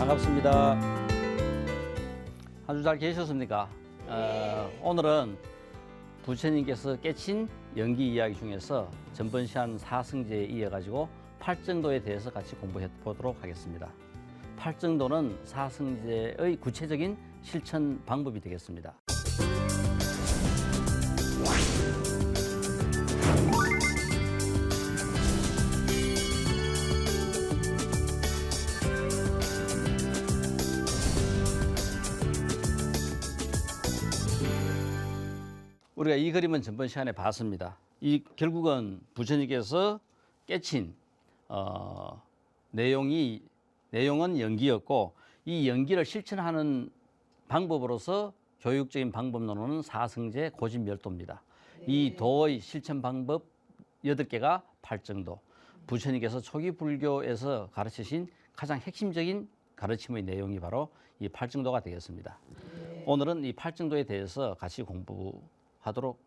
반갑습니다. 한 주 잘 계셨습니까? 오늘은 부처님께서 깨친 연기 이야기 중에서 전번시한 사승제에 이어가지고 팔정도에 대해서 같이 공부해 보도록 하겠습니다. 팔정도는 사승제의 구체적인 실천 방법이 되겠습니다. 우리가 이 그림은 전번 시간에 봤습니다. 이 결국은 부처님께서 깨친 내용은 연기였고, 이 연기를 실천하는 방법으로서 교육적인 방법론은 사승제 고진멸도입니다. 이 도의 실천 방법 8개가 팔정도. 부처님께서 초기 불교에서 가르치신 가장 핵심적인 가르침의 내용이 바로 이 팔정도가 되겠습니다. 오늘은 이 팔정도에 대해서 같이 공부하도록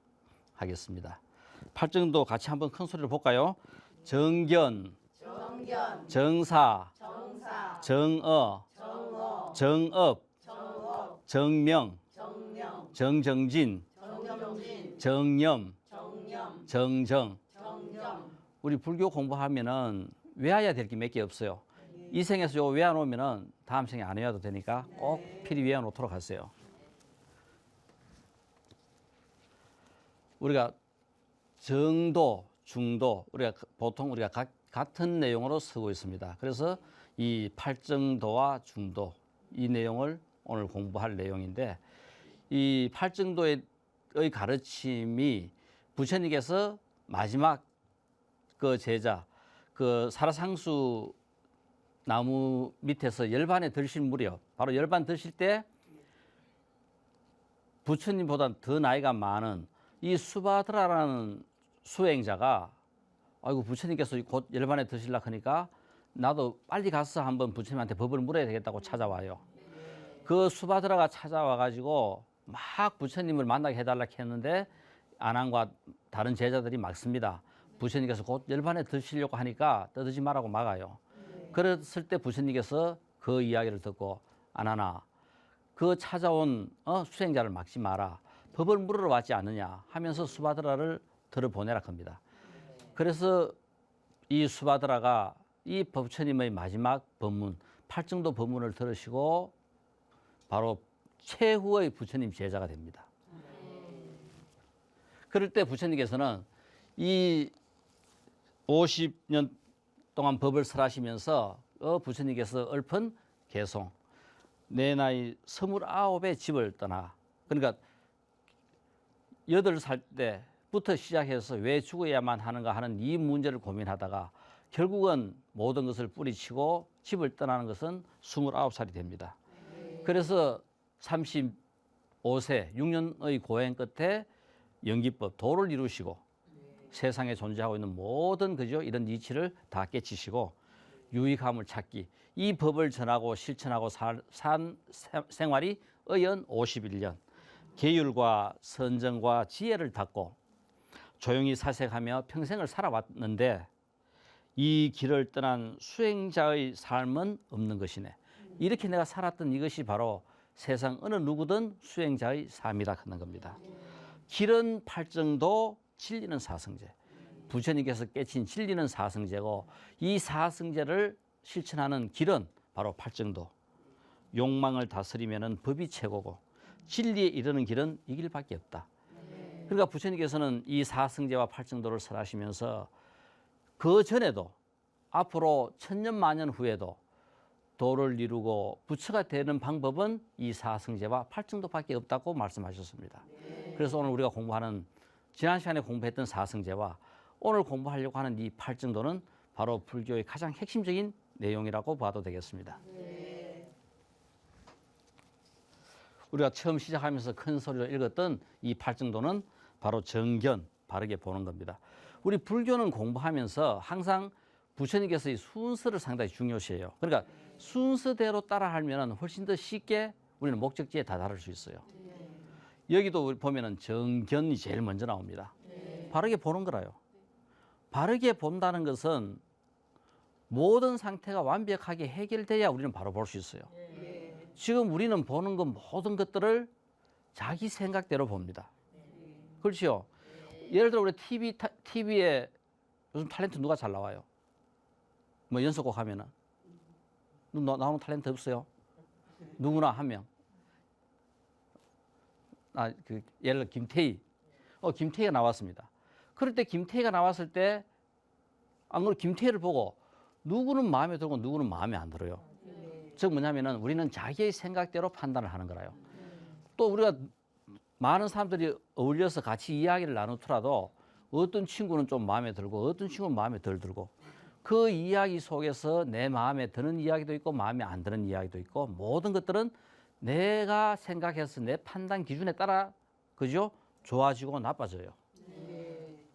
하겠습니다. 팔정도 같이 한번 큰 소리로 볼까요? 정견, 정사, 정어, 정업, 정명, 정정진, 정념, 정정. 우리 불교 공부하면은 외워야 될 게 몇 개 없어요. 이 생에서 요 외워놓으면은 다음 생에 안 외워도 되니까 꼭 필히 외워놓도록 하세요. 우리가 정도, 중도, 보통 같은 내용으로 쓰고 있습니다. 그래서 이 팔정도와 중도, 이 내용을 오늘 공부할 내용인데, 이 팔정도의 가르침이 부처님께서 마지막 그 제자, 그 사라상수 나무 밑에서 열반에 드실 무렵, 바로 열반 드실 때 부처님보다 더 나이가 많은 이 수바드라라는 수행자가, 아이고 부처님께서 곧 열반에 드시려고 하니까 나도 빨리 가서 한번 부처님한테 법을 물어야 되겠다고 찾아와요. 그 수바드라가 찾아와 가지고 막 부처님을 만나게 해달라고 했는데 안왕과 다른 제자들이 막습니다. 부처님께서 곧 열반에 드시려고 하니까 떠들지 말라고 막아요. 그랬을 때 부처님께서 그 이야기를 듣고, 안하나 그 찾아온 수행자를 막지 마라. 법을 물으러 왔지 않느냐 하면서 수바드라를 들어보내라 합니다. 그래서 이 수바드라가 이 부처님의 마지막 법문, 팔정도 법문을 들으시고 바로 최후의 부처님 제자가 됩니다. 그럴 때 부처님께서는 이 50년 동안 법을 설하시면서 부처님께서 읊은 개송, 내 나이 29에 집을 떠나, 그러니까 8살 때부터 시작해서 왜 죽어야만 하는가 하는 이 문제를 고민하다가 결국은 모든 것을 뿌리치고 집을 떠나는 것은 29살이 됩니다. 그래서 35세 6년의 고행 끝에 연기법, 도를 이루시고 세상에 존재하고 있는 모든 이런 이치를 다 깨치시고 유익함을 찾기, 이 법을 전하고 실천하고 산 생활이 의연 51년. 계율과 선정과 지혜를 닦고 조용히 사색하며 평생을 살아왔는데, 이 길을 떠난 수행자의 삶은 없는 것이네. 이렇게 내가 살았던 이것이 바로 세상 어느 누구든 수행자의 삶이라 하는 겁니다. 길은 팔정도, 진리는 사승제. 부처님께서 깨친 진리는 사승제고, 이 사승제를 실천하는 길은 바로 팔정도. 욕망을 다스리면은 법이 최고고 진리에 이르는 길은 이 길밖에 없다. 그러니까 부처님께서는 이 사승제와 팔정도를 설하시면서 그 전에도 앞으로 천년 만년 후에도 도를 이루고 부처가 되는 방법은 이 사승제와 팔정도밖에 없다고 말씀하셨습니다. 그래서 오늘 우리가 공부하는, 지난 시간에 공부했던 사승제와 오늘 공부하려고 하는 이 팔정도는 바로 불교의 가장 핵심적인 내용이라고 봐도 되겠습니다. 우리가 처음 시작하면서 큰 소리로 읽었던 이 팔정도는 바로 정견, 바르게 보는 겁니다. 우리 불교는 공부하면서 항상 부처님께서 이 순서를 상당히 중요시해요. 그러니까 순서대로 따라하면 훨씬 더 쉽게 우리는 목적지에 다다를 수 있어요. 여기도 보면은 정견이 제일 먼저 나옵니다. 바르게 보는 거라요. 바르게 본다는 것은 모든 상태가 완벽하게 해결돼야 우리는 바로 볼 수 있어요. 지금 우리는 보는 것 모든 것들을 자기 생각대로 봅니다. 그렇죠? 예를 들어 우리 TV에 요즘 탤런트 누가 잘 나와요? 뭐 연속곡 하면은 나오는 탤런트 없어요? 누구나 한 명. 예를 들어 김태희. 김태희가 나왔습니다. 그럴 때 김태희가 나왔을 때 안 그래도 김태희를 보고 누구는 마음에 들고 누구는 마음에 안 들어요. 즉 뭐냐면은 우리는 자기의 생각대로 판단을 하는 거라요. 또 우리가 많은 사람들이 어울려서 같이 이야기를 나누더라도 어떤 친구는 좀 마음에 들고 어떤 친구는 마음에 덜 들고 그 이야기 속에서 내 마음에 드는 이야기도 있고 마음에 안 드는 이야기도 있고 모든 것들은 내가 생각해서 내 판단 기준에 따라 그죠? 좋아지고 나빠져요.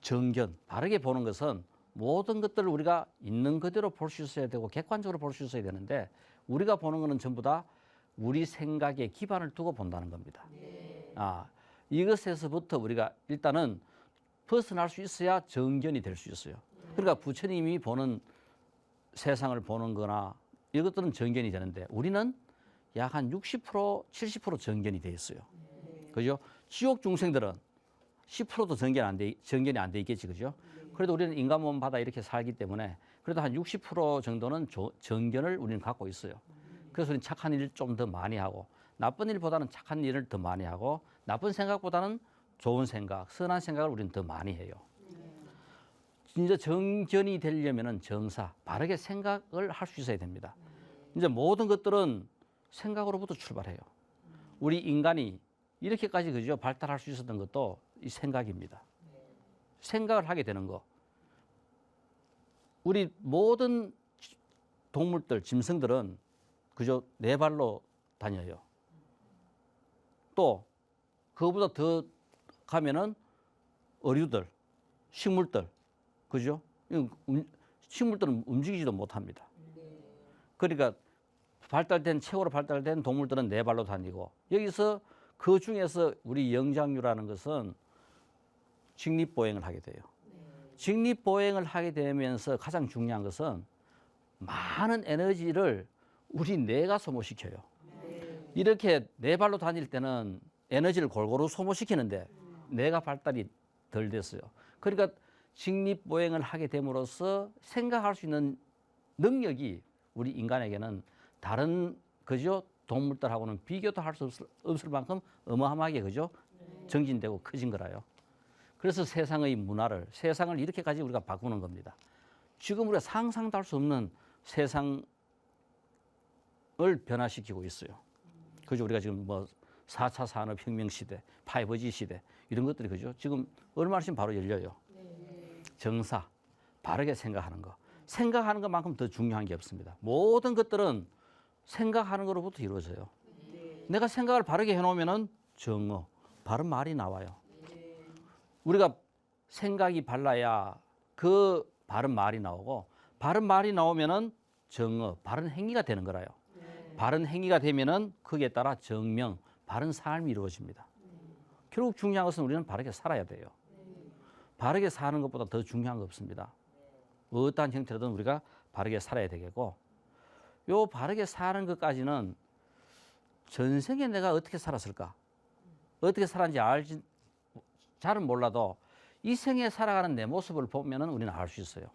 정견, 바르게 보는 것은 모든 것들을 우리가 있는 그대로 볼 수 있어야 되고 객관적으로 볼 수 있어야 되는데 우리가 보는 것은 전부 다 우리 생각에 기반을 두고 본다는 겁니다. 이것에서부터 우리가 일단은 벗어날 수 있어야 정견이 될 수 있어요. 그러니까 부처님이 보는 세상을 보는 거나 이것들은 정견이 되는데 우리는 약 한 60%, 70% 정견이 돼 있어요. 그죠? 지옥 중생들은 10%도 정견이 안 돼 있겠지, 그죠? 그래도 우리는 인간 몸 받아 이렇게 살기 때문에 그래도 한 60% 정도는 정견을 우리는 갖고 있어요. 그래서 우리는 착한 일을 좀 더 많이 하고 나쁜 일보다는 착한 일을 더 많이 하고 나쁜 생각보다는 좋은 생각, 선한 생각을 우리는 더 많이 해요. 진짜 정견이 되려면은 정사, 바르게 생각을 할 수 있어야 됩니다. 이제 모든 것들은 생각으로부터 출발해요. 우리 인간이 이렇게까지 그죠 발달할 수 있었던 것도 이 생각입니다. 생각을 하게 되는 거. 우리 모든 동물들, 짐승들은 그저 네 발로 다녀요. 또 그거보다 더 가면은 어류들, 식물들, 그죠? 식물들은 움직이지도 못합니다. 그러니까 최고로 발달된 동물들은 네 발로 다니고 여기서 그 중에서 우리 영장류라는 것은 직립보행을 하게 돼요. 직립보행을 하게 되면서 가장 중요한 것은 많은 에너지를 우리 뇌가 소모시켜요. 이렇게 네 발로 다닐 때는 에너지를 골고루 소모시키는데 뇌가 발달이 덜 됐어요. 그러니까 직립보행을 하게 됨으로써 생각할 수 있는 능력이 우리 인간에게는 다른 그죠 동물들하고는 비교도 할 수 없을 만큼 어마어마하게 그죠 정진되고 커진 거라요. 그래서 세상을 이렇게까지 우리가 바꾸는 겁니다. 지금 우리가 상상도 할 수 없는 세상을 변화시키고 있어요. 그죠? 우리가 지금 뭐 4차 산업혁명 시대, 5G 시대 이런 것들이 그죠? 지금 얼마 있으면 바로 열려요. 정사, 바르게 생각하는 거. 생각하는 것만큼 더 중요한 게 없습니다. 모든 것들은 생각하는 것로부터 이루어져요. 내가 생각을 바르게 해놓으면은 정어, 바른 말이 나와요. 우리가 생각이 발라야 그 바른 말이 나오고 바른 말이 나오면은 정어, 바른 행위가 되는 거라요. 바른 행위가 되면은 거기에 따라 정명, 바른 삶이 이루어집니다. 결국 중요한 것은 우리는 바르게 살아야 돼요. 바르게 사는 것보다 더 중요한 거 없습니다. 어떠한 형태로든 우리가 바르게 살아야 되겠고 요 바르게 사는 것까지는 전생에 내가 어떻게 살았을까? 어떻게 살았는지 잘은 몰라도 이 생에 살아가는 내 모습을 보면은 우리는 알 수 있어요.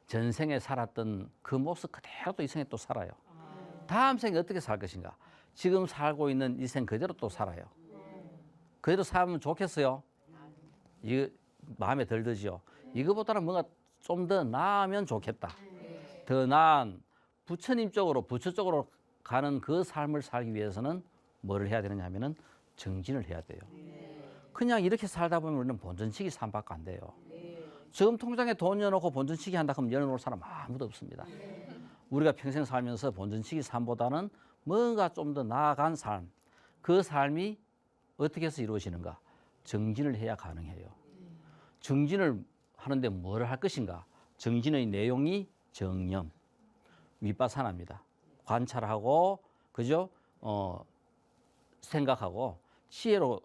전생에 살았던 그 모습 그대로 또 이 생에 또 살아요. 다음 생에 어떻게 살 것인가? 지금 살고 있는 이 생 그대로 또 살아요. 그대로 살면 좋겠어요? 이거 마음에 덜 들죠? 이거보다는 뭔가 좀 더 나으면 좋겠다. 더 나은 부처님 쪽으로, 부처 쪽으로 가는 그 삶을 살기 위해서는 뭐를 해야 되느냐 하면은 정진을 해야 돼요. 그냥 이렇게 살다 보면 우리는 본전치기 삶밖에 안 돼요. 지금 통장에 돈 넣어놓고 본전치기 한다 하면 열어놓을 사람 아무도 없습니다. 우리가 평생 살면서 본전치기 삶보다는 뭔가 좀 더 나아간 삶, 그 삶이 어떻게 해서 이루어지는가? 정진을 해야 가능해요. 정진을 하는데 뭘 할 것인가? 정진의 내용이 정념, 윗바사나입니다. 관찰하고, 그죠? 생각하고, 지혜로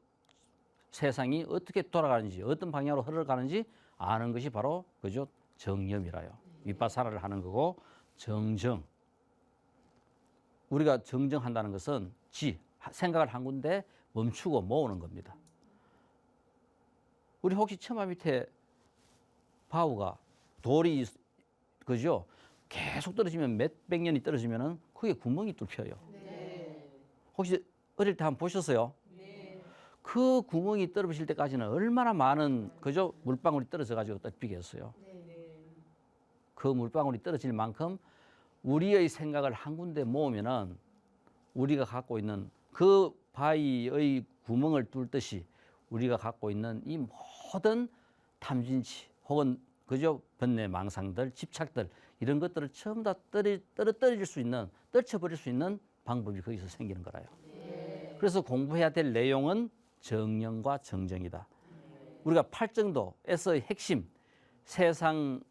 세상이 어떻게 돌아가는지, 어떤 방향으로 흘러가는지 아는 것이 바로, 그죠? 정념이라요. 윗바사라를 하는 거고, 정정. 우리가 정정한다는 것은 생각을 한 군데 멈추고 모으는 겁니다. 우리 혹시 처마 밑에 바우가 돌이 그죠? 계속 떨어지면 몇백 년이 떨어지면은 그게 구멍이 뚫혀요. 네. 혹시 어릴 때 한번 보셨어요? 네. 그 구멍이 떨어질 때까지는 얼마나 많은 그죠? 물방울이 떨어져 가지고 떨어지겠어요. 네. 그 물방울이 떨어질 만큼 우리의 생각을 한 군데 모으면은 우리가 갖고 있는 그 바위의 구멍을 뚫듯이 우리가 갖고 있는 이 모든 탐진치 혹은 그죠? 번뇌, 망상들, 집착들 이런 것들을 전부 다 떨어뜨릴 수 있는, 떨쳐버릴 수 있는 방법이 거기서 생기는 거라요. 네. 그래서 공부해야 될 내용은 정령과 정정이다. 우리가 팔정도에서의 핵심, 세상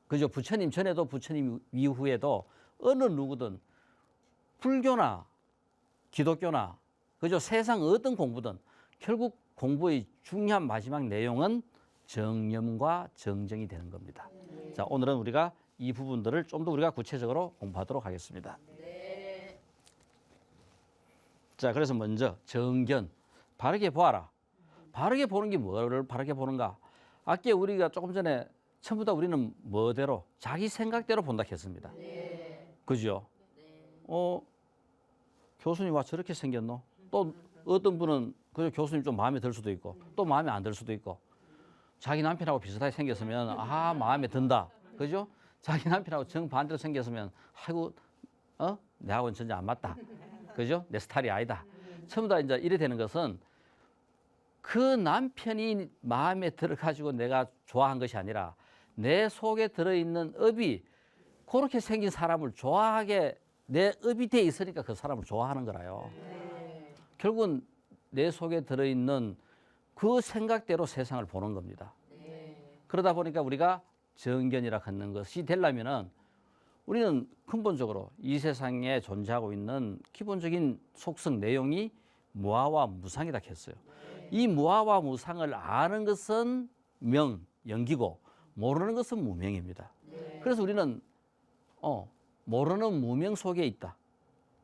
그죠? 부처님 전에도 부처님 이후에도 어느 누구든 불교나 기독교나 그죠? 세상 어떤 공부든 결국 공부의 중요한 마지막 내용은 정념과 정정이 되는 겁니다. 네. 자, 오늘은 우리가 이 부분들을 좀 더 우리가 구체적으로 공부하도록 하겠습니다. 네. 자, 그래서 먼저 정견, 바르게 보아라. 바르게 보는 게 뭐를 바르게 보는가? 아까 우리가 조금 전에 전부 다 우리는 뭐대로 자기 생각대로 본다 했습니다. 네. 그죠? 교수님 와 저렇게 생겼노? 또 어떤 분은 그죠? 교수님 좀 마음에 들 수도 있고 또 마음에 안 들 수도 있고 자기 남편하고 비슷하게 생겼으면 아 마음에 든다. 그죠? 자기 남편하고 정반대로 생겼으면 아이고 내하고는 전혀 안 맞다. 그죠? 내 스타일이 아니다. 전부 다 이제 이래 되는 것은 그 남편이 마음에 들어가지고 내가 좋아한 것이 아니라 내 속에 들어있는 업이 그렇게 생긴 사람을 좋아하게 내 업이 돼 있으니까 그 사람을 좋아하는 거라요. 네. 결국은 내 속에 들어있는 그 생각대로 세상을 보는 겁니다. 네. 그러다 보니까 우리가 정견이라 하는 것이 되려면은 우리는 근본적으로 이 세상에 존재하고 있는 기본적인 속성 내용이 무아와 무상이다 했어요. 이 무아와 무상을 아는 것은 영기고 모르는 것은 무명입니다. 네. 그래서 우리는 모르는 무명 속에 있다.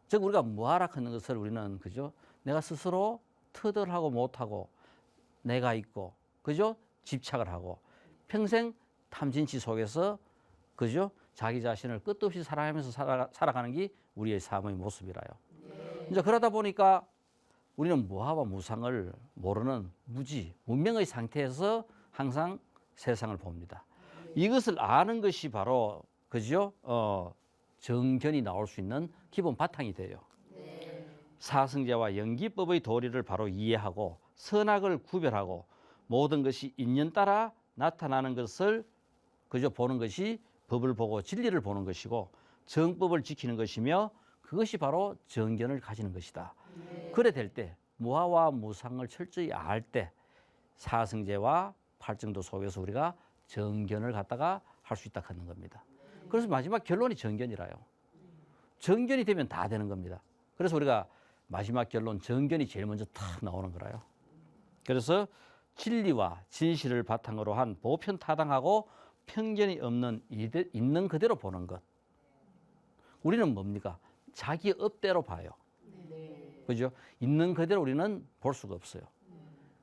즉 우리가 무아라 하는 것을 우리는 그죠? 내가 스스로 터덜하고 못하고 내가 있고 그죠? 집착을 하고 평생 탐진치 속에서 그죠? 자기 자신을 끝도 없이 살아가면서 살아가는 게 우리의 삶의 모습이라요. 네. 이제 그러다 보니까 우리는 무아와 무상을 모르는 문명의 상태에서 항상 세상을 봅니다. 이것을 아는 것이 바로 그죠? 정견이 나올 수 있는 기본 바탕이 돼요. 네. 사성제와 연기법의 도리를 바로 이해하고 선악을 구별하고 모든 것이 인연 따라 나타나는 것을 그저 보는 것이 법을 보고 진리를 보는 것이고 정법을 지키는 것이며 그것이 바로 정견을 가지는 것이다. 그래 될 때 무아와 무상을 철저히 알 때 사성제와 팔정도 속에서 우리가 정견을 갖다가 할 수 있다 하는 겁니다. 그래서 마지막 결론이 정견이라요. 정견이 되면 다 되는 겁니다. 그래서 우리가 마지막 결론 정견이 제일 먼저 탁 나오는 거라요. 그래서 진리와 진실을 바탕으로 한 보편타당하고 편견이 없는 있는 그대로 보는 것. 우리는 뭡니까? 자기 업대로 봐요. 네. 그죠? 있는 그대로 우리는 볼 수가 없어요.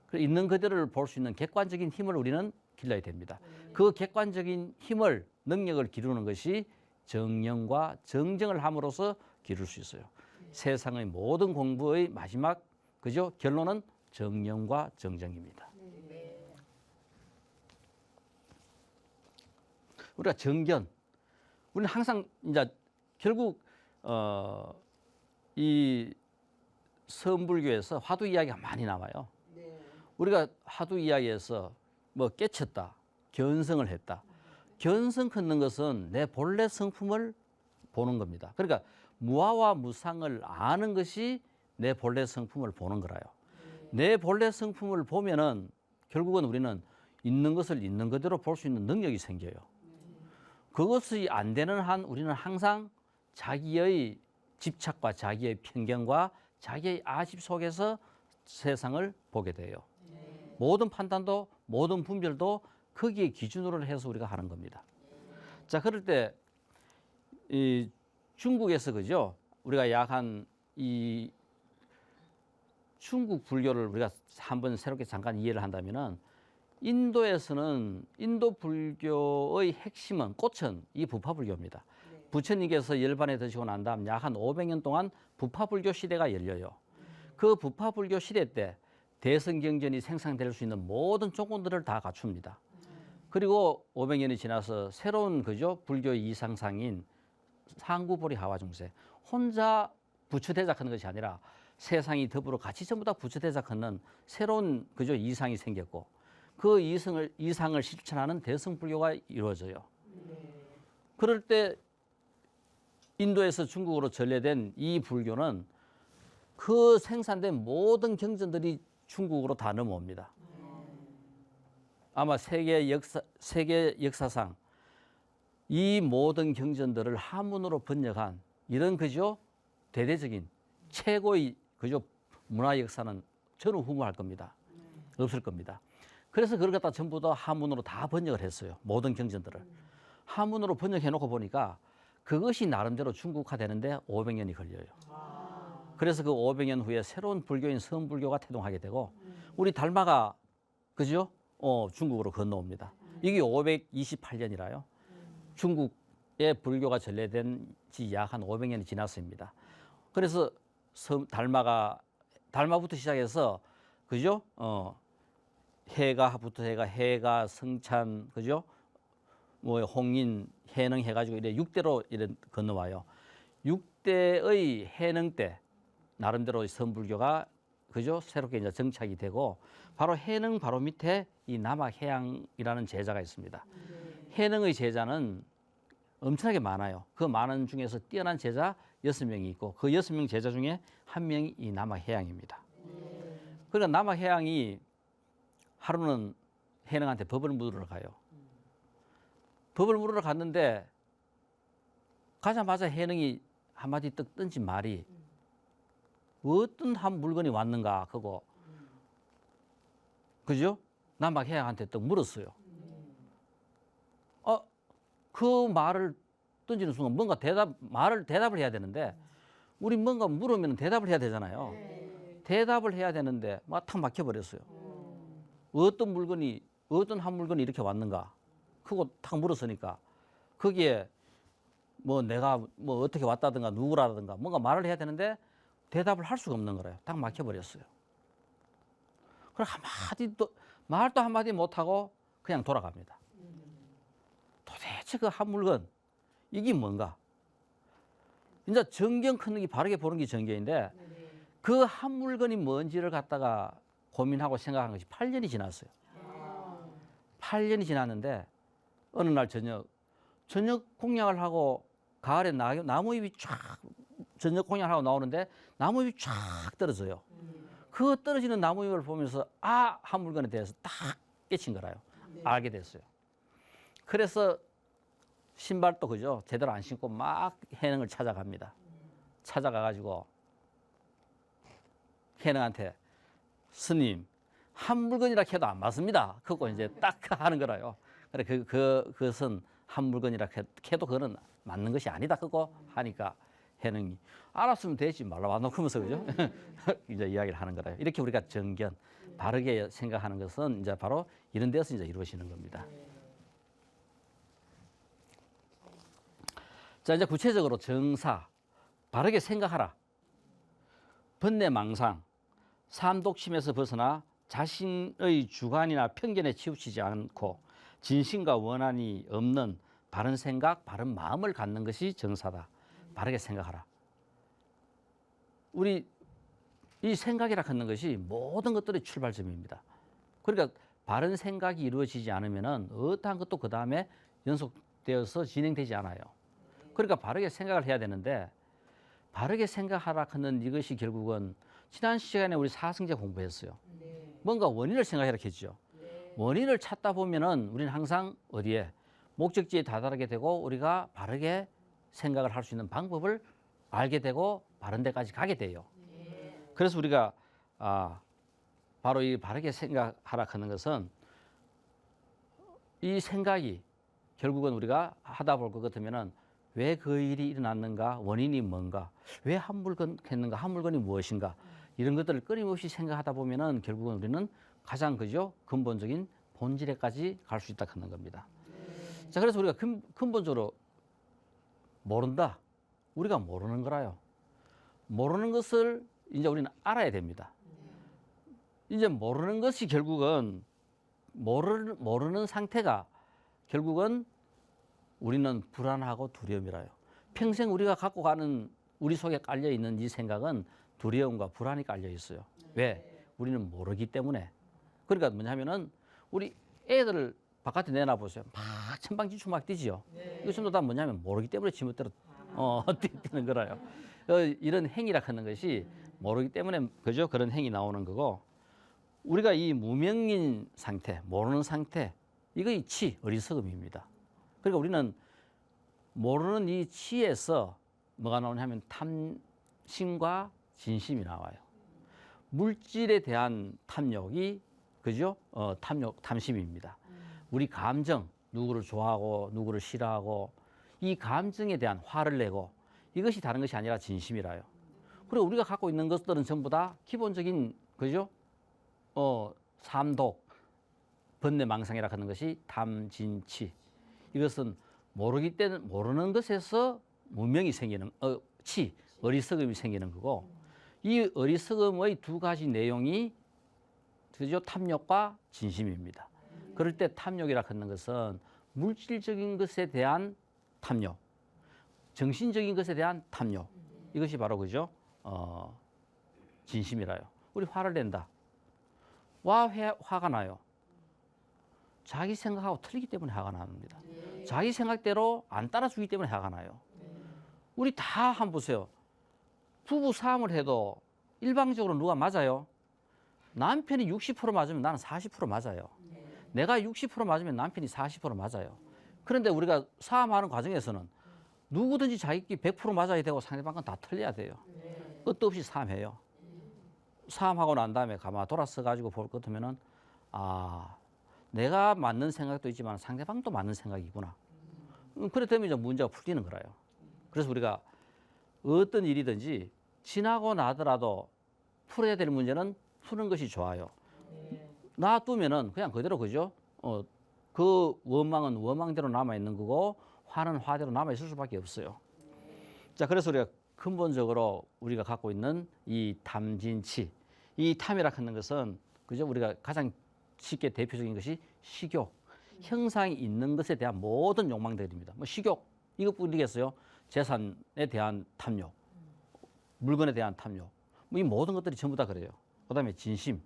그래서 있는 그대로를 볼 수 있는 객관적인 힘을 우리는 길러야 됩니다. 그 객관적인 힘을, 능력을 기르는 것이 정령과 정정을 함으로써 기를 수 있어요. 세상의 모든 공부의 마지막 그죠? 결론은 정령과 정정입니다. 네. 우리가 정견, 우리는 항상 이제 결국 이 서불교에서 화두 이야기가 많이 나와요. 네. 우리가 화두 이야기에서 뭐 깨쳤다, 견성을 했다. 견성 끊는 것은 내 본래 성품을 보는 겁니다. 그러니까 무아와 무상을 아는 것이 내 본래 성품을 보는 거라요. 내 본래 성품을 보면은 결국은 우리는 있는 것을 있는 그대로 볼 수 있는 능력이 생겨요. 그것이 안 되는 한 우리는 항상 자기의 집착과 자기의 편견과 자기의 아집 속에서 세상을 보게 돼요. 모든 판단도 모든 분별도 거기에 기준으로 해서 우리가 하는 겁니다. 자, 그럴 때 이 중국에서 그죠? 우리가 약 한 이 중국 불교를 우리가 한번 새롭게 잠깐 이해를 한다면은 인도에서는 인도 불교의 핵심은 꽃은 이 부파불교입니다. 네. 부처님께서 열반에 드시고 난 다음 약 한 500년 동안 부파불교 시대가 열려요. 그 부파불교 시대 때 대성경전이 생산될 수 있는 모든 조건들을 다 갖춥니다. 그리고 500년이 지나서 새로운 그죠 불교 이상상인 상구보리 하와중세 혼자 부처대작하는 것이 아니라 세상이 더불어 같이 전부 다 부처대작하는 새로운 그죠 이상이 생겼고 그 이상을 실천하는 대성불교가 이루어져요. 그럴 때 인도에서 중국으로 전래된 이 불교는 그 생산된 모든 경전들이 중국으로 다 넘어옵니다. 아마 세계 역사상 이 모든 경전들을 한문으로 번역한 이런 그죠 대대적인 최고의 그죠 문화 역사는 저는 후무할 겁니다. 없을 겁니다. 그래서 그걸 갖다 전부 다 한문으로 다 번역을 했어요. 모든 경전들을 한문으로 번역해 놓고 보니까 그것이 나름대로 중국화되는데 500년이 걸려요. 그래서 그 500년 후에 새로운 불교인 서불교가 태동하게 되고 우리 달마가 그죠? 중국으로 건너옵니다. 이게 528년이라요. 중국의 불교가 전래된 지 약 한 500년이 지났습니다. 그래서 달마부터 시작해서 그죠? 해가 성찬 그죠? 뭐 홍인 해능 해가지고 이래 6대로 이래 건너와요. 6대의 해능 때 나름대로 선불교가 그죠? 새롭게 이제 정착이 되고 바로 해능 바로 밑에 이 남학해양이라는 제자가 있습니다. 해능의 제자는 엄청나게 많아요. 그 많은 중에서 뛰어난 제자 6명이 있고 그 6명 제자 중에 한 명이 이 남학해양입니다. 그러니까 남학해양이 하루는 해능한테 법을 물으러 가요. 법을 물으러 갔는데 가자마자 해능이 한마디 떡 던진 말이 어떤 한 물건이 왔는가 그거 그죠? 남학해양한테 또 물었어요. 그 말을 던지는 순간 뭔가 대답을 해야 되는데 우리 뭔가 물으면 대답을 해야 되잖아요. 대답을 해야 되는데 막 탁 막혀버렸어요. 어떤 한 물건이 이렇게 왔는가 그거 탁 물었으니까 거기에 뭐 내가 뭐 어떻게 왔다든가 누구라든가 뭔가 말을 해야 되는데 대답을 할 수가 없는 거예요. 딱 막혀버렸어요. 그럼 말도 한마디 못하고 그냥 돌아갑니다. 도대체 그 한 물건 이게 뭔가? 이제 정경 큰능이 바르게 보는 게 정경인데 그 한 물건이 뭔지를 갖다가 고민하고 생각한 것이 8년이 지났어요. 8년이 지났는데 어느 날 저녁 공양을 하고 가을에 나무잎이 쫙 저녁 공양을 하고 나오는데 나무잎이 쫙 떨어져요. 그 떨어지는 나무잎을 보면서 한 물건에 대해서 딱 깨친 거라요. 알게 됐어요. 그래서 신발도 그죠 제대로 안 신고 막 해능을 찾아갑니다. 찾아가가지고 해능한테 스님 한 물건이라 해도 안 맞습니다. 그거 이제 딱 하는 거라요. 그래 그것은 한 물건이라 해도 그거는 맞는 것이 아니다. 그거 하니까 해능이 알았으면 되지 말라 놓고면서 그죠? 이제 이야기를 하는 거라요. 이렇게 우리가 정견 바르게 생각하는 것은 이제 바로 이런 데서 이제 이루어지는 겁니다. 자, 이제 구체적으로 정사, 바르게 생각하라. 번뇌망상, 삼독심에서 벗어나 자신의 주관이나 편견에 치우치지 않고 진심과 원한이 없는 바른 생각, 바른 마음을 갖는 것이 정사다. 바르게 생각하라. 우리 이 생각이라 하는 것이 모든 것들의 출발점입니다. 그러니까 바른 생각이 이루어지지 않으면 어떠한 것도 그 다음에 연속되어서 진행되지 않아요. 그러니까 바르게 생각을 해야 되는데 바르게 생각하라 하는 이것이 결국은 지난 시간에 우리 사성제 공부했어요. 뭔가 원인을 생각해라 했죠. 원인을 찾다 보면은 우리는 항상 어디에 목적지에 다다르게 되고 우리가 바르게 생각을 할 수 있는 방법을 알게 되고 바른 데까지 가게 돼요. 그래서 우리가 바로 이 바르게 생각하라 하는 것은 이 생각이 결국은 우리가 하다 볼 것 같으면은 왜 그 일이 일어났는가, 원인이 뭔가, 왜 한 물건 했는가, 한 물건이 무엇인가, 이런 것들을 끊임없이 생각하다 보면은 결국은 우리는 가장 그죠 근본적인 본질에까지 갈 수 있다 하는 겁니다. 자, 그래서 우리가 근본적으로 모른다. 우리가 모르는 거라요. 모르는 것을 이제 우리는 알아야 됩니다. 이제 모르는 것이 결국은 모르는 상태가 결국은 우리는 불안하고 두려움이라요. 평생 우리가 갖고 가는 우리 속에 깔려 있는 이 생각은 두려움과 불안이 깔려 있어요. 왜? 우리는 모르기 때문에. 그러니까 뭐냐면은 우리 애들을 바깥에 내놔 보세요. 막 천방지축 막 뛰지요. 이거 전부 다 뭐냐면 모르기 때문에 지멋대로 뛰는 거라요. 이런 행위라 하는 것이 모르기 때문에 그죠? 그런 행위 나오는 거고, 우리가 이 무명인 상태, 모르는 상태, 이거 이 치, 어리석음입니다. 그러니까 우리는 모르는 이 치에서 뭐가 나오냐면 탐심과 진심이 나와요. 물질에 대한 탐욕이 그죠? 탐심입니다. 우리 감정, 누구를 좋아하고 누구를 싫어하고 이 감정에 대한 화를 내고, 이것이 다른 것이 아니라 진심이라요. 그리고 우리가 갖고 있는 것들은 전부 다 기본적인 그죠? 삼독, 번뇌망상이라 하는 것이 탐진치. 이것은 모르기 때문에 모르는 것에서 무명이 생기는 치, 어리석음이 생기는 거고, 이 어리석음의 두 가지 내용이 그죠? 탐욕과 진심입니다. 그럴 때 탐욕이라 하는 것은 물질적인 것에 대한 탐욕, 정신적인 것에 대한 탐욕, 이것이 바로 그죠? 진심이라요. 우리 화를 낸다. 화가 나요. 자기 생각하고 틀리기 때문에 화가 납니다. 자기 생각대로 안 따라주기 때문에 화가 나요. 우리 다 한번 보세요. 부부 싸움을 해도 일방적으로 누가 맞아요? 남편이 60% 맞으면 나는 40% 맞아요. 내가 60% 맞으면 남편이 40% 맞아요. 그런데 우리가 싸움하는 과정에서는 누구든지 자기끼리 100% 맞아야 되고 상대방 건 다 틀려야 돼요. 끝도 없이 싸움해요. 싸움하고 난 다음에 가만 돌아서 가지고 볼 것 같으면은 내가 맞는 생각도 있지만 상대방도 맞는 생각이구나. 그랬더니 이제 문제가 풀리는 거라요. 그래서 우리가 어떤 일이든지 지나고 나더라도 풀어야 될 문제는 푸는 것이 좋아요. 놔두면은 그냥 그대로 그죠? 그 원망은 원망대로 남아 있는 거고, 화는 화대로 남아 있을 수밖에 없어요. 자, 그래서 우리가 근본적으로 우리가 갖고 있는 이 탐진치, 이 탐이라 하는 것은 그죠? 우리가 가장 쉽게 대표적인 것이 식욕, 형상이 있는 것에 대한 모든 욕망들입니다. 뭐 식욕 이것뿐이겠어요? 재산에 대한 탐욕, 물건에 대한 탐욕, 뭐 이 모든 것들이 전부 다 그래요. 그다음에 진심,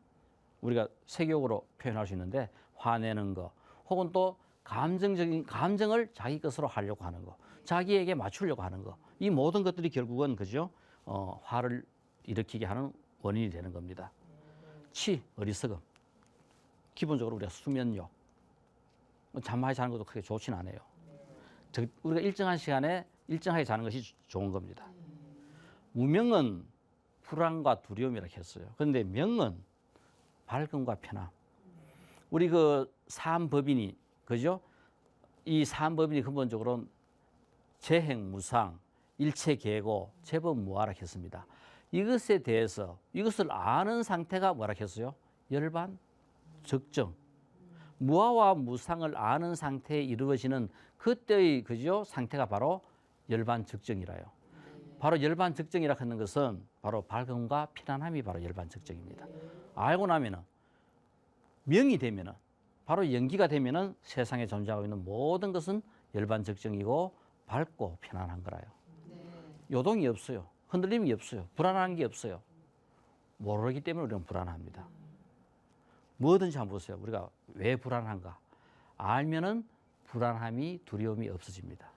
우리가 색욕으로 표현할 수 있는데 화내는 거, 혹은 또 감정적인 감정을 자기 것으로 하려고 하는 거, 자기에게 맞추려고 하는 거, 이 모든 것들이 결국은 그죠? 화를 일으키게 하는 원인이 되는 겁니다. 치, 어리석음. 기본적으로 우리가 수면욕, 잠많이 자는 것도 크게 좋지는 않아요. 우리가 일정한 시간에 일정하게 자는 것이 좋은 겁니다. 무명은 불안과 두려움이라고 했어요. 그런데 명은 밝음과 편함. 우리 그 사암법인이 그죠? 이 사암법인이 근본적으로는 재행무상, 일체계고, 재범무아라 했습니다. 이것에 대해서 이것을 아는 상태가 뭐라 했어요? 열반, 적정. 무아와 무상을 아는 상태에 이루어지는 그때의 그죠? 상태가 바로 열반적정이라요. 바로 열반적정이라 하는 것은 바로 밝음과 편안함이 바로 열반적정입니다. 알고 나면은 명이 되면은 바로 연기가 되면은 세상에 존재하고 있는 모든 것은 열반적정이고 밝고 편안한 거라요. 요동이 없어요. 흔들림이 없어요. 불안한 게 없어요. 모르기 때문에 우리는 불안합니다. 뭐든지 한번 보세요. 우리가 왜 불안한가? 알면은 불안함이, 두려움이 없어집니다.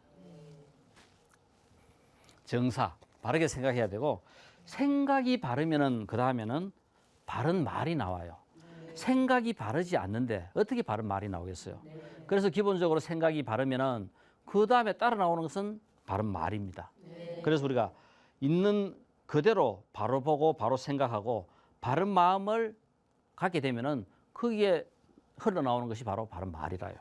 정사, 바르게 생각해야 되고, 생각이 바르면은 그 다음에는 바른 말이 나와요. 생각이 바르지 않는데 어떻게 바른 말이 나오겠어요? 그래서 기본적으로 생각이 바르면은 그 다음에 따라 나오는 것은 바른 말입니다. 그래서 우리가 있는 그대로 바로 보고 바로 생각하고 바른 마음을 갖게 되면은 거기에 흘러나오는 것이 바로 바른 말이라요.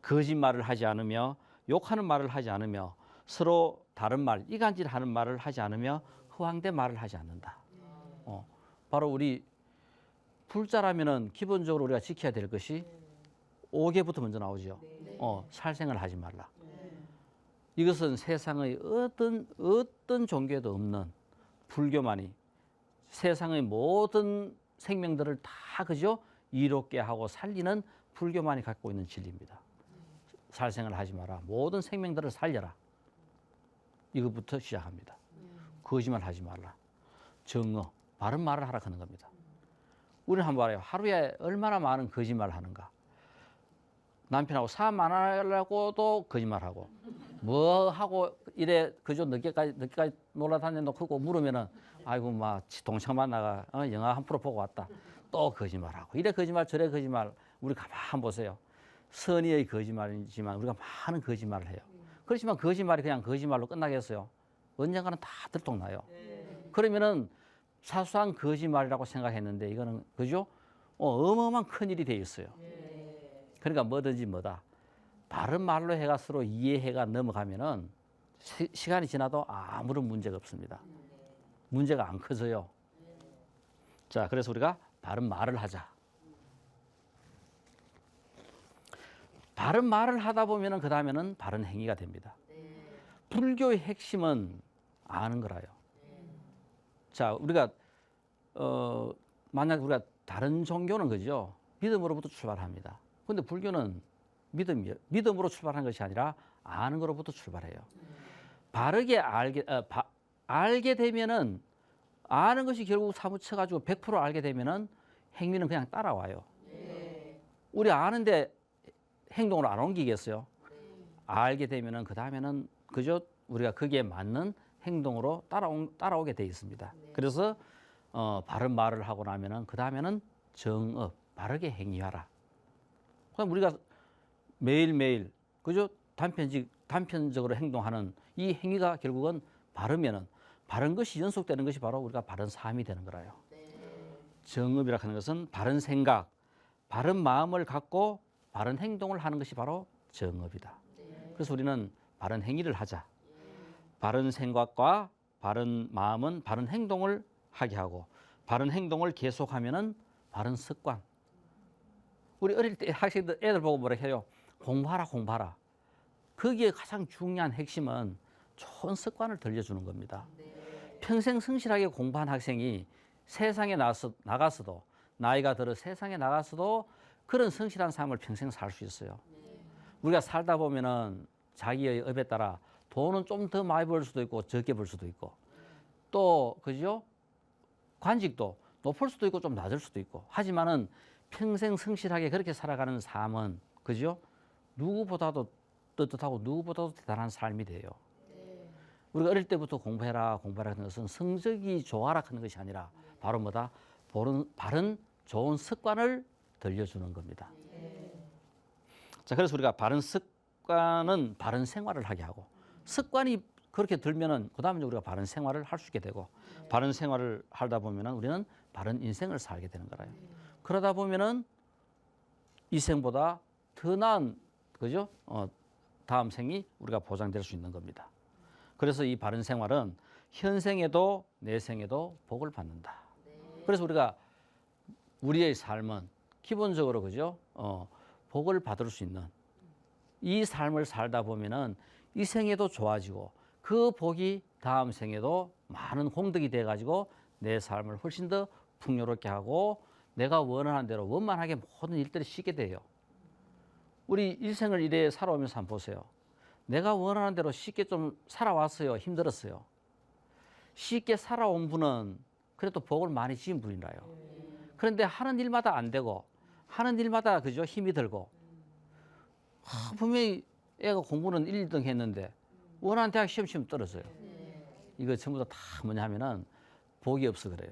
거짓말을 하지 않으며 욕하는 말을 하지 않으며 서로 다른 말, 이간질하는 말을 하지 않으며 허황된 말을 하지 않는다. 바로 우리 불자라면은 기본적으로 우리가 지켜야 될 것이 5개부터 먼저 나오죠. 살생을 하지 말라. 이것은 세상의 어떤 종교에도 없는 불교만이 세상의 모든 생명들을 다 그죠 이롭게 하고 살리는 불교만이 갖고 있는 진리입니다. 살생을 하지 마라. 모든 생명들을 살려라. 이것부터 시작합니다. 거짓말 하지 말라. 정어, 바른 말을 하라 하는 겁니다. 우리는 한번 봐요. 하루에 얼마나 많은 거짓말을 하는가. 남편하고 싸움 안 하려고도 거짓말하고 뭐 하고 이래 그저 늦게까지 놀아다녀놓고 물으면은 아이고 막 동창 만나가 영화 한 프로 보고 왔다. 또 거짓말하고 이래 거짓말 저래 거짓말. 우리 가만 보세요. 선의의 거짓말이지만 우리가 많은 거짓말을 해요. 그렇지만 거짓말이 그냥 거짓말로 끝나겠어요. 언젠가는 다 들통나요. 그러면은 사소한 거짓말이라고 생각했는데 이거는 그죠? 어마어마한 큰일이 돼 있어요. 그러니까 뭐든지 뭐다. 바른 말로 해가 서로 이해해가 넘어가면은 시간이 지나도 아무런 문제가 없습니다. 문제가 안 커져요. 자, 그래서 우리가 바른 말을 하자. 바른 말을 하다 보면은 그 다음에는 바른 행위가 됩니다. 불교의 핵심은 아는 거라요. 자, 우리가 만약 우리가 다른 종교는 그죠? 믿음으로부터 출발합니다. 근데 불교는 믿음으로 출발한 것이 아니라 아는 것으로부터 출발해요. 바르게 알게 되면은 아는 것이 결국 사무쳐가지고 100% 알게 되면은 행위는 그냥 따라와요. 우리 아는데 행동으로 안 옮기겠어요? 알게 되면은 그 다음에는 그저 우리가 거기에 맞는 행동으로 따라오게 돼 있습니다. 그래서 바른 말을 하고 나면은 그 다음에는 정업, 바르게 행위하라. 그럼 우리가 매일매일 그저 단편적으로 행동하는 이 행위가 결국은 바르면은 바른 것이 연속되는 것이 바로 우리가 바른 삶이 되는 거라요. 정업이라 하는 것은 바른 생각, 바른 마음을 갖고 바른 행동을 하는 것이 바로 정업이다. 그래서 우리는 바른 행위를 하자. 바른 생각과 바른 마음은 바른 행동을 하게 하고 바른 행동을 계속하면은 바른 습관. 우리 어릴 때 학생들 애들 보고 뭐라 해요? 공부하라 공부하라. 거기에 가장 중요한 핵심은 좋은 습관을 들려주는 겁니다. 평생 성실하게 공부한 학생이 세상에 나가서도 나이가 들어 세상에 나가서도 그런 성실한 삶을 평생 살 수 있어요. 우리가 살다 보면은 자기의 업에 따라 돈은 좀 더 많이 벌 수도 있고 적게 벌 수도 있고 또 그죠? 관직도 높을 수도 있고 좀 낮을 수도 있고 하지만은 평생 성실하게 그렇게 살아가는 삶은 그죠? 누구보다도 떳떳하고 누구보다도 대단한 삶이 돼요. 우리가 어릴 때부터 공부해라 하는 것은 성적이 좋아라 하는 것이 아니라 바로 뭐다? 바른 좋은 습관을 들려주는 겁니다. 자, 그래서 우리가 바른 습관은 바른 생활을 하게 하고 습관이 그렇게 들면은 그 다음에 우리가 바른 생활을 할 수 있게 되고 바른 생활을 하다 보면은 우리는 바른 인생을 살게 되는 거라요. 그러다 보면은 이 생보다 더 나은 그죠? 다음 생이 우리가 보장될 수 있는 겁니다. 그래서 이 바른 생활은 현생에도 내생에도 복을 받는다. 그래서 우리가 우리의 삶은 기본적으로 그죠? 복을 받을 수 있는 이 삶을 살다 보면은 이 생에도 좋아지고 그 복이 다음 생에도 많은 공덕이 돼 가지고 내 삶을 훨씬 더 풍요롭게 하고 내가 원하는 대로 원만하게 모든 일들이 쉽게 돼요. 우리 일생을 이래 살아오면서 한번 보세요. 내가 원하는 대로 쉽게 좀 살아왔어요. 힘들었어요. 쉽게 살아온 분은 그래도 복을 많이 지은 분이라요. 그런데 하는 일마다 안 되고 하는 일마다 그죠? 힘이 들고 분명히 애가 공부는 1, 2등 했는데 원하는 대학 시험 떨어져요. 이거 전부 다 뭐냐 하면은 복이 없어 그래요.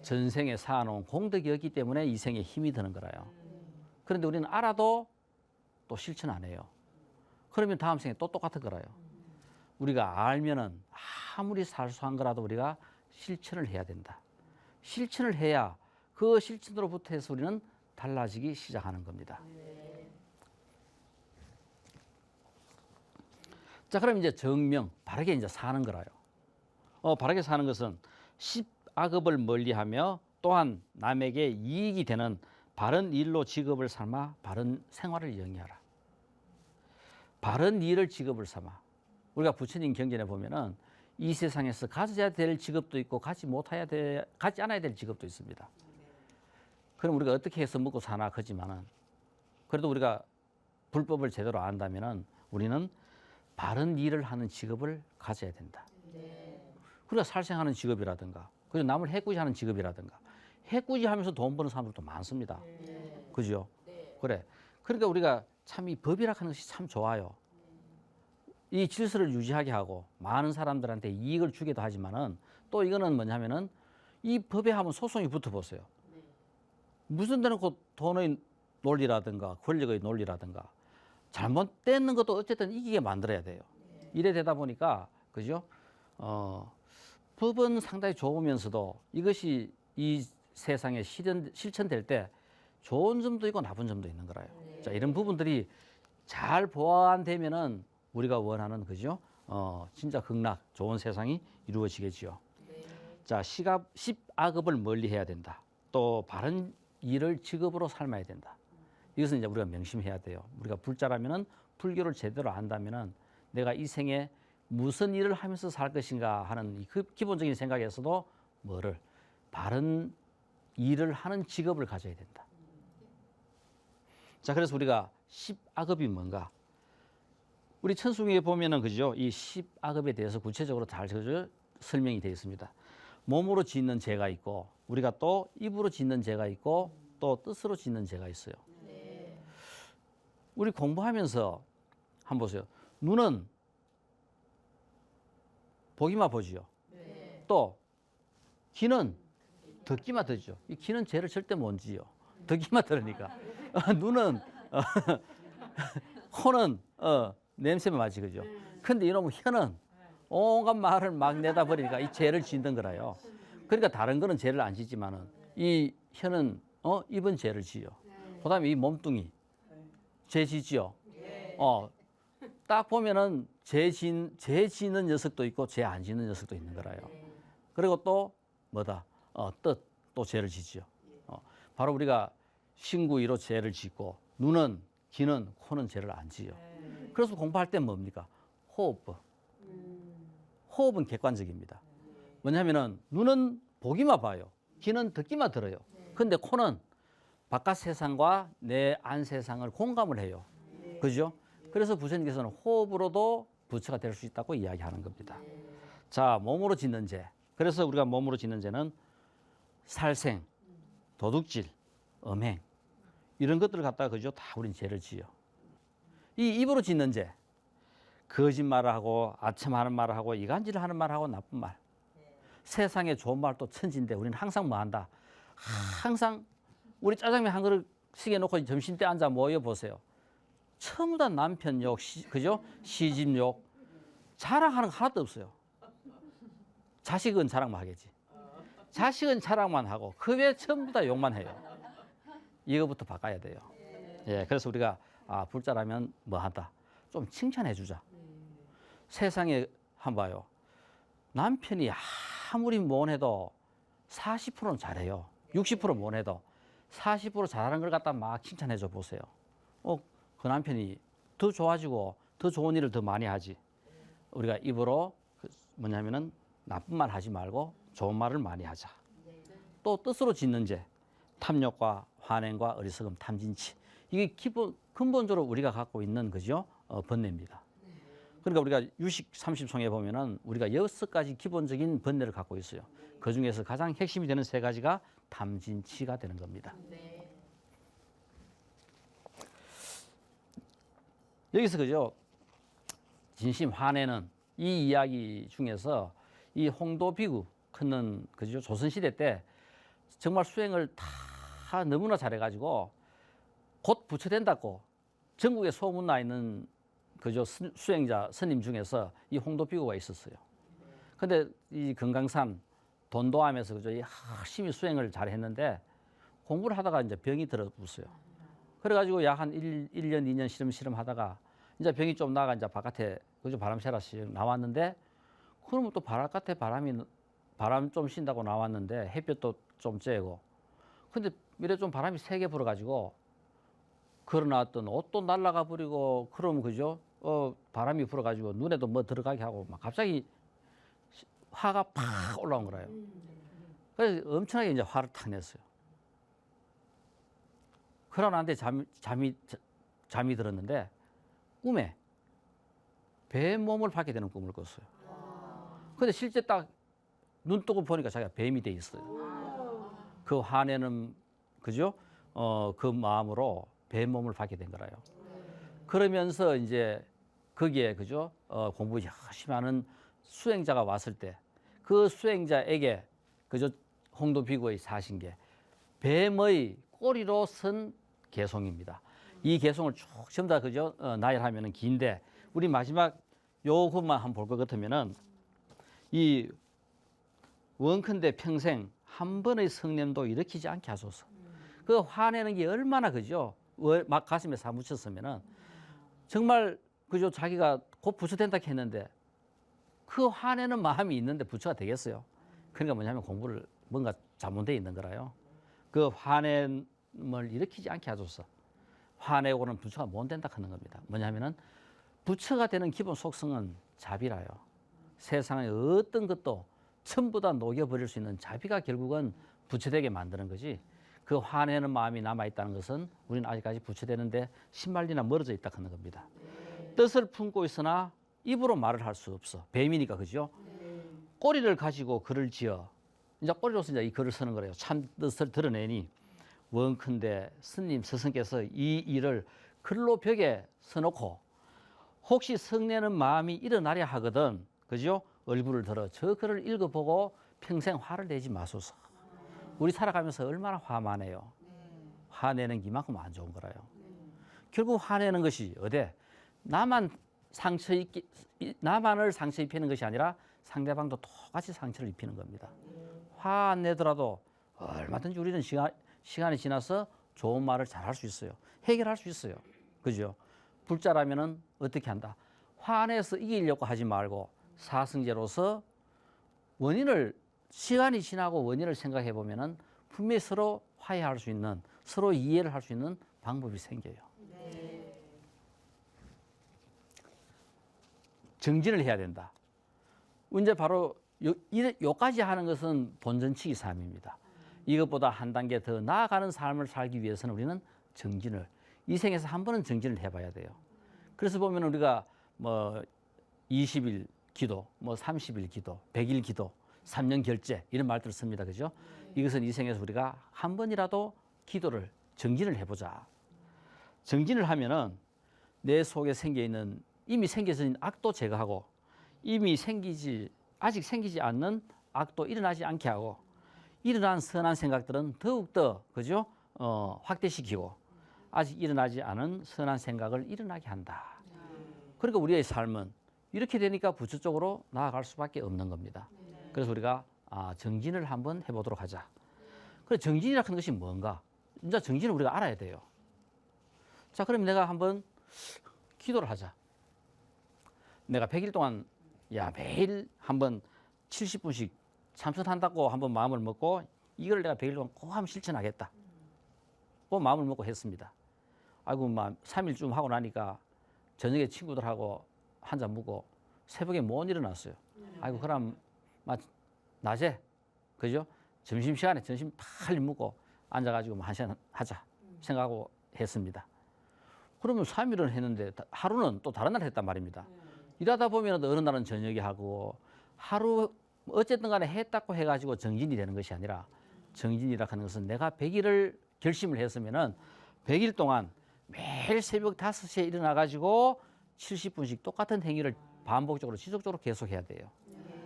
전생에 쌓아놓은 공덕이 없기 때문에 이 생에 힘이 드는 거라요. 그런데 우리는 알아도 또 실천 안 해요. 그러면 다음 생에 또 똑같은 거라요. 우리가 알면은 아무리 사소한 거라도 우리가 실천을 해야 된다. 실천을 해야 그 실천으로부터 해서 우리는 달라지기 시작하는 겁니다. 자, 그럼 이제 정명, 바르게 이제 사는 거라요. 바르게 사는 것은 십악업을 멀리하며 또한 남에게 이익이 되는 바른 일로 직업을 삼아 바른 생활을 영위하라. 바른 일을 직업을 삼아. 우리가 부처님 경전에 보면은 이 세상에서 가져야 될 직업도 있고 가지 않아야 될 직업도 있습니다. 그럼 우리가 어떻게 해서 먹고 사나 하지만은 그래도 우리가 불법을 제대로 안다면은 우리는 바른 일을 하는 직업을 가져야 된다. 우리가 살생하는 직업이라든가, 그리고 남을 해코지하는 직업이라든가, 해코지하면서 돈 버는 사람들도 많습니다. 그죠? 그래. 그러니까 우리가 참 이 법이라 하는 것이 참 좋아요. 이 질서를 유지하게 하고 많은 사람들한테 이익을 주기도 하지만은 또 이거는 뭐냐면은 이 법에 하면 소송이 붙어 보세요. 무슨 대놓고 돈의 논리라든가 권력의 논리라든가 잘못되는 것도 어쨌든 이기게 만들어야 돼요. 이래 되다 보니까 그죠? 법은 상당히 좋으면서도 이것이 이 세상에 실천될 때 좋은 점도 있고 나쁜 점도 있는 거라요. 자, 이런 부분들이 잘 보완되면은 우리가 원하는 그죠? 진짜 극락 좋은 세상이 이루어지겠지요. 자, 십악업을 멀리해야 된다. 또 바른 일을 직업으로 삶아야 된다. 이것은 이제 우리가 명심해야 돼요. 우리가 불자라면은 불교를 제대로 안다면은 내가 이 생에 무슨 일을 하면서 살 것인가 하는 그 기본적인 생각에서도 뭐를 바른 일을 하는 직업을 가져야 된다. 자, 그래서 우리가 십악업이 뭔가? 우리 천수경에 보면은 그죠? 이 십악업에 대해서 구체적으로 잘 설명이 되어 있습니다. 몸으로 짓는 죄가 있고 우리가 또 입으로 짓는 죄가 있고 또 뜻으로 짓는 죄가 있어요. 우리 공부하면서 한번 보세요. 눈은 보기만 보지요. 또 귀는 듣기만 듣죠. 이 귀는 죄를 절대 못 지요. 듣기만 들으니까. 눈은 코는 냄새만 맡지 그죠. 근데 이놈의 혀는 온갖 말을 막 내다 버리니까 이 죄를 짓는 거라요. 그러니까 다른 거는 죄를 안 짓지만은 이 혀는 입은 죄를 지요. 그다음에 이 몸뚱이 죄 짓지요. 딱 보면은 죄 짓는 녀석도 있고 죄 안 짓는 녀석도 있는 거라요. 그리고 또 뭐다? 뜻 또 죄를 짓지요. 바로 우리가 신구이로 죄를 짓고 눈은 귀는 코는 죄를 안 지요. 그래서 공부할 때 뭡니까? 호흡법. 호흡은 객관적입니다. 왜냐하면은 눈은 보기만 봐요. 귀는 듣기만 들어요. 근데 코는 바깥 세상과 내 안 세상을 공감을 해요. 그죠? 그래서 부처님께서는 호흡으로도 부처가 될 수 있다고 이야기하는 겁니다. 자, 몸으로 짓는 죄. 그래서 우리가 몸으로 짓는 죄는 살생, 도둑질, 음행 이런 것들을 갖다가 그죠? 다 우린 죄를 지어. 이 입으로 짓는 죄. 거짓말을 하고 아첨하는 말을 하고 이간질을 하는 말을 하고 나쁜 말. 세상에 좋은 말 또 천지인데 우리는 항상 뭐 한다? 항상 우리 짜장면 한 그릇씩 해놓고 점심 때 앉아 모여 보세요. 전부 다 남편 욕, 그죠? 시집 욕. 자랑하는 거 하나도 없어요. 자식은 자랑만 하겠지. 자식은 자랑만 하고 그 외에 전부 다 욕만 해요. 이거부터 바꿔야 돼요. 예, 그래서 우리가 불자라면 뭐 한다? 좀 칭찬해 주자. 세상에 한번 봐요. 남편이 아무리 못해도 40%는 잘해요. 60% 못해도 40% 잘하는 걸 갖다 막 칭찬해 줘 보세요. 그 남편이 더 좋아지고 더 좋은 일을 더 많이 하지. 우리가 입으로 뭐냐면은 나쁜 말 하지 말고 좋은 말을 많이 하자. 또 뜻으로 짓는 죄, 탐욕과 환행과 어리석음, 탐진치. 이게 근본적으로 우리가 갖고 있는 그죠? 번뇌입니다. 그러니까 우리가 유식 30송에 보면은 우리가 6가지 기본적인 번뇌를 갖고 있어요. 그 중에서 가장 핵심이 되는 3가지가 탐진치가 되는 겁니다. 여기서 그죠? 진심 화내는 이 이야기 중에서 이 홍도비구 큰 그죠? 조선시대 때 정말 수행을 다 너무나 잘해가지고 곧 부처된다고 전국에 소문나 있는 그죠? 수행자 스님 중에서 이 홍도비구가 있었어요. 근데 이 금강산 돈도암에서 그죠? 열심히 수행을 잘했는데 공부를 하다가 이제 병이 들어붙어요. 그래가지고 약 한 1년, 2년 시름시름 하다가 이제 병이 좀 나가 이제 바깥에 그죠 바람 쐬라씩 나왔는데 그러면 또 바깥에 바람 좀 쉰다고 나왔는데 햇볕도 좀 쬐고 근데 이래 좀 바람이 세게 불어가지고 걸어놨던 옷도 날아가 버리고 그러면 그죠 바람이 불어가지고 눈에도 뭐 들어가게 하고 막 갑자기 화가 팍 올라온 거예요. 그래서 엄청나게 이제 화를 탁 냈어요. 그러고 나한테 잠이 들었는데 꿈에 뱀 몸을 받게 되는 꿈을 꿨어요. 근데 실제 딱 눈 뜨고 보니까 자기가 뱀이 돼 있어요. 그 화내는 그죠? 그 마음으로 뱀 몸을 받게 된 거라요. 그러면서 이제 거기에 그죠? 공부 열심히 하는 수행자가 왔을 때 그 수행자에게 그죠? 홍도비구의 사신계 뱀의 꼬리로 선 개송입니다. 이 개송을 쭉 전부 다 그죠? 나열하면은 긴데 우리 마지막 요것만 한번 볼 것 같으면은 이 원컨대 평생 한 번의 성냄도 일으키지 않게 하소서. 그 화내는 게 얼마나 그죠? 막 가슴에 사무쳤으면은 정말 그죠? 자기가 곧 부처된다 했는데 그 화내는 마음이 있는데 부처가 되겠어요. 그러니까 뭐냐면 공부를 뭔가 잘못되어 있는 거라요. 그 화냄을 일으키지 않게 하소서. 화내고는 부처가 못 된다 하는 겁니다. 뭐냐면은 부처가 되는 기본 속성은 자비라요. 세상의 어떤 것도 전부 다 녹여버릴 수 있는 자비가 결국은 부처되게 만드는 거지. 그 화내는 마음이 남아있다는 것은 우리는 아직까지 부처되는데 10만리나 멀어져 있다 하는 겁니다. 뜻을 품고 있으나 입으로 말을 할 수 없어. 뱀이니까 그죠? 꼬리를 가지고 글을 지어 이제 꼬리로서 이제 이 글을 쓰는 거래요. 참 뜻을 드러내니 원컨대 스님 스승께서 이 일을 글로 벽에 써놓고 혹시 성내는 마음이 일어나려 하거든 그죠? 얼굴을 들어 저 글을 읽어보고 평생 화를 내지 마소서. 우리 살아가면서 얼마나 화만 해요. 화내는 이만큼 안 좋은 거라요. 결국 화내는 것이 어디 나만을 상처 입히는 것이 아니라 상대방도 똑같이 상처를 입히는 겁니다. 화 안 내더라도 얼마든지 우리는 시간이 지나서 좋은 말을 잘 할 수 있어요. 해결할 수 있어요. 그죠? 불자라면은 어떻게 한다? 화내서 이기려고 하지 말고 사승제로서 시간이 지나고 원인을 생각해 보면은 분명히 서로 화해할 수 있는, 서로 이해를 할 수 있는 방법이 생겨요. 정진을 해야 된다. 이제 바로 요까지 하는 것은 본전치기 삶입니다. 이것보다 한 단계 더 나아가는 삶을 살기 위해서는 우리는 정진을 이 생에서 한 번은 정진을 해봐야 돼요. 그래서 보면 우리가 뭐 20일 기도, 뭐 30일 기도, 100일 기도, 3년 결제 이런 말들을 씁니다. 그죠? 이것은 이 생에서 우리가 한 번이라도 기도를 정진을 해보자. 정진을 하면은 내 속에 생겨 있는 이미 생겨진 악도 제거하고 아직 생기지 않는 악도 일어나지 않게 하고 일어난 선한 생각들은 더욱더 그죠? 확대시키고 아직 일어나지 않은 선한 생각을 일어나게 한다. 그러니까 우리의 삶은 이렇게 되니까 부처 쪽으로 나아갈 수밖에 없는 겁니다. 그래서 우리가 정진을 한번 해보도록 하자. 그래 정진이라는 것이 뭔가? 이제 정진을 우리가 알아야 돼요. 자, 그럼 내가 한번 기도를 하자. 내가 100일 동안 매일 한번 70분씩 참선한다고 한번 마음을 먹고 이걸 내가 100일 동안 꼭 한번 실천하겠다. 그 마음을 먹고 했습니다. 아이고, 막 3일쯤 하고 나니까 저녁에 친구들하고 한잔 먹고 새벽에 못 일어났어요. 아이고, 그럼 막 낮에 그죠? 점심시간에 점심 빨리 먹고 앉아가지고 한 시간 하자 생각하고 했습니다. 그러면 3일은 했는데 하루는 또 다른 날 했단 말입니다. 일하다 보면 어느 날은 저녁에 하고 하루 어쨌든 간에 했다고 해가지고 정진이 되는 것이 아니라 정진이라 하는 것은 내가 100일을 결심을 했으면은 100일 동안 매일 새벽 5시에 일어나가지고 70분씩 똑같은 행위를 반복적으로 지속적으로 계속해야 돼요.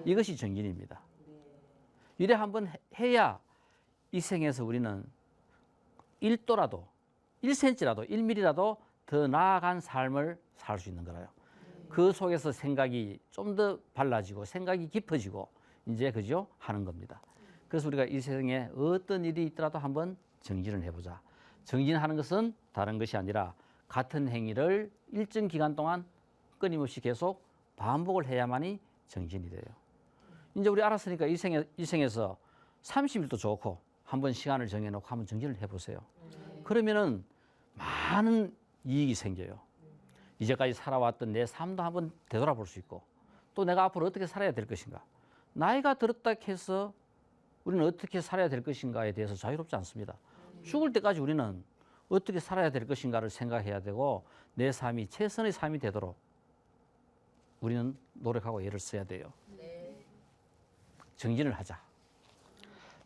이것이 정진입니다. 이래 한번 해야 이 생에서 우리는 1도라도 1cm라도 1mm라도 더 나아간 삶을 살 수 있는 거라요. 그 속에서 생각이 좀 더 발라지고 생각이 깊어지고 이제 그죠? 하는 겁니다. 그래서 우리가 이 세상에 어떤 일이 있더라도 한번 정진을 해보자. 정진하는 것은 다른 것이 아니라 같은 행위를 일정 기간 동안 끊임없이 계속 반복을 해야만이 정진이 돼요. 이제 우리 알았으니까 이 생에서 30일도 좋고 한번 시간을 정해놓고 한번 정진을 해보세요. 그러면은 많은 이익이 생겨요. 이제까지 살아왔던 내 삶도 한번 되돌아볼 수 있고 또 내가 앞으로 어떻게 살아야 될 것인가. 나이가 들었다 해서 우리는 어떻게 살아야 될 것인가에 대해서 자유롭지 않습니다. 죽을 때까지 우리는 어떻게 살아야 될 것인가를 생각해야 되고 내 삶이 최선의 삶이 되도록 우리는 노력하고 애를 써야 돼요. 정진을 하자.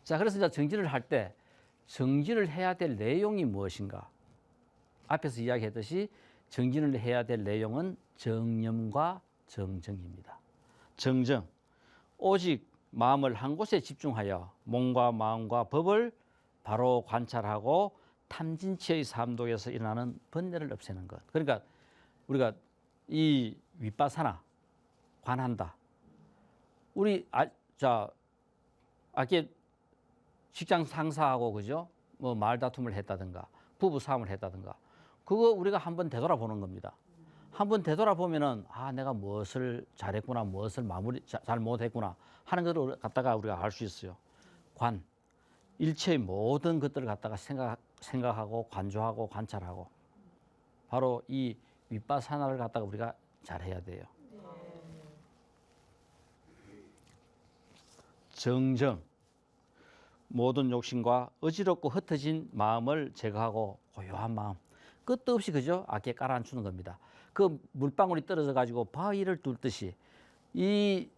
자, 그래서 이제 정진을 할 때 정진을 해야 될 내용이 무엇인가? 앞에서 이야기했듯이 정진을 해야 될 내용은 정념과 정정입니다. 정정, 오직 마음을 한 곳에 집중하여 몸과 마음과 법을 바로 관찰하고 탐진치의 삼독에서 일어나는 번뇌를 없애는 것. 그러니까 우리가 이 윗바사나 관한다. 우리 아까 직장 상사하고 그죠? 뭐 말다툼을 했다든가 부부 싸움을 했다든가 그거 우리가 한번 되돌아보는 겁니다. 한번 되돌아보면은 아 내가 무엇을 잘했구나 무엇을 잘못했구나 하는 것을 갖다가 우리가 알 수 있어요. 관 일체의 모든 것들을 갖다가 생각하고 관조하고 관찰하고 바로 이 윗바사나를 갖다가 우리가 잘해야 돼요. 정정 모든 욕심과 어지럽고 흩어진 마음을 제거하고 고요한 마음 끝도 없이 그죠? 아께 깔아앉히는 겁니다. 그 물방울이 떨어져 가지고 바위를 뚫듯이 이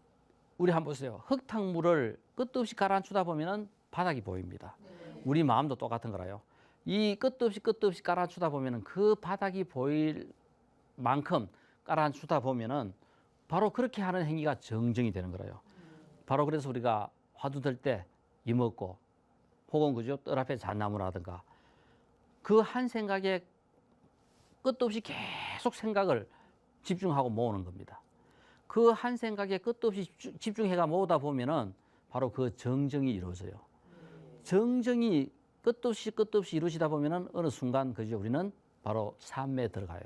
우리 한번 보세요. 흙탕물을 끝도 없이 깔아앉히다 보면은 바닥이 보입니다. 우리 마음도 똑같은 거라요. 이 끝도 없이 깔아앉히다 보면은 그 바닥이 보일 만큼 깔아앉히다 보면은 바로 그렇게 하는 행위가 정정이 되는 거라요. 바로 그래서 우리가 화두 들 때 이먹고 혹은 그죠 뜰 앞에 잣나무라든가 그 한 생각에 끝도 없이 계속 생각을 집중하고 모으는 겁니다. 그 한 생각에 끝도 없이 집중해가 모으다 보면은 바로 그 정정이 이루어져요. 정정이 끝도 없이 이루어지다 보면은 어느 순간 그죠 우리는 바로 삼매에 들어가요.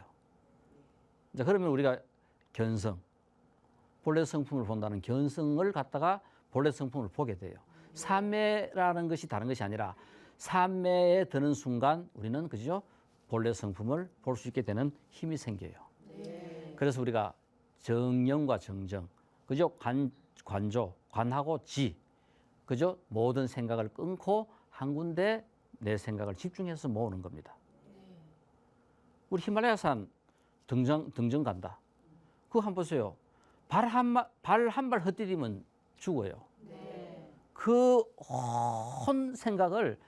자 그러면 우리가 견성 본래 성품을 본다는 견성을 갖다가 본래 성품을 보게 돼요. 삼매라는 것이 다른 것이 아니라 삼매에 드는 순간 우리는 그죠? 본래 성품을 볼 수 있게 되는 힘이 생겨요. 그래서 우리가 정념과 정정, 그죠? 관조, 관하고 지, 그죠? 모든 생각을 끊고 한 군데 내 생각을 집중해서 모으는 겁니다. 우리 히말라야산 등정 간다. 그거 한번 보세요. 발 한 발 헛디디면 죽어요. 그 온 생각을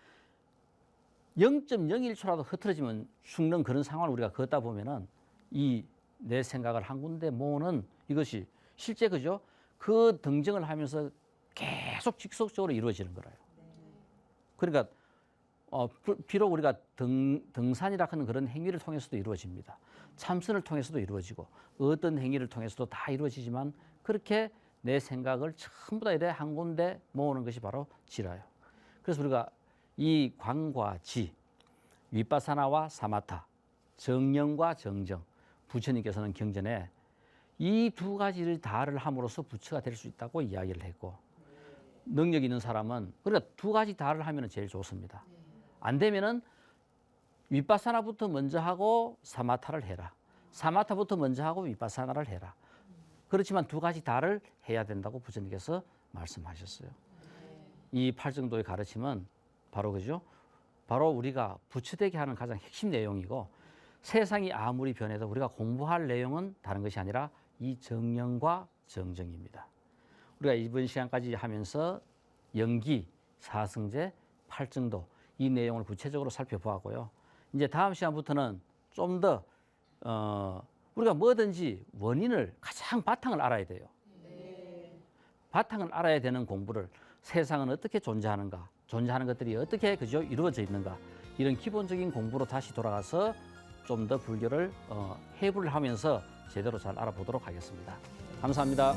0.01초라도 흐트러지면 죽는 그런 상황을 우리가 걷다 보면은 이 내 생각을 한 군데 모으는 이것이 실제 그죠? 그 등정을 하면서 계속 지속적으로 이루어지는 거라요. 그러니까 비록 우리가 등산이라 하는 그런 행위를 통해서도 이루어집니다. 참선을 통해서도 이루어지고 어떤 행위를 통해서도 다 이루어지지만 그렇게 내 생각을 전부 다 이래 한 군데 모으는 것이 바로 지라요. 그래서 우리가 이 관과 지, 윗바사나와 사마타, 정념과 정정, 부처님께서는 경전에 이 두 가지를 다를 함으로써 부처가 될 수 있다고 이야기를 했고 능력 있는 사람은 그러니까 두 가지 다를 하면 제일 좋습니다. 안 되면은 윗바사나부터 먼저 하고 사마타를 해라. 사마타부터 먼저 하고 윗바사나를 해라. 그렇지만 두 가지 다를 해야 된다고 부처님께서 말씀하셨어요. 이 팔정도의 가르침은 바로 그죠? 바로 우리가 부처되게 하는 가장 핵심 내용이고 세상이 아무리 변해도 우리가 공부할 내용은 다른 것이 아니라 이 정념과 정정입니다. 우리가 이번 시간까지 하면서 영기, 사성제, 팔정도 이 내용을 구체적으로 살펴보았고요. 이제 다음 시간부터는 좀 더 우리가 뭐든지 원인을 가장 바탕을 알아야 돼요. 바탕을 알아야 되는 공부를 세상은 어떻게 존재하는가, 존재하는 것들이 어떻게 그죠 이루어져 있는가 이런 기본적인 공부로 다시 돌아가서 좀 더 불교를 해부를 하면서 제대로 잘 알아보도록 하겠습니다. 감사합니다.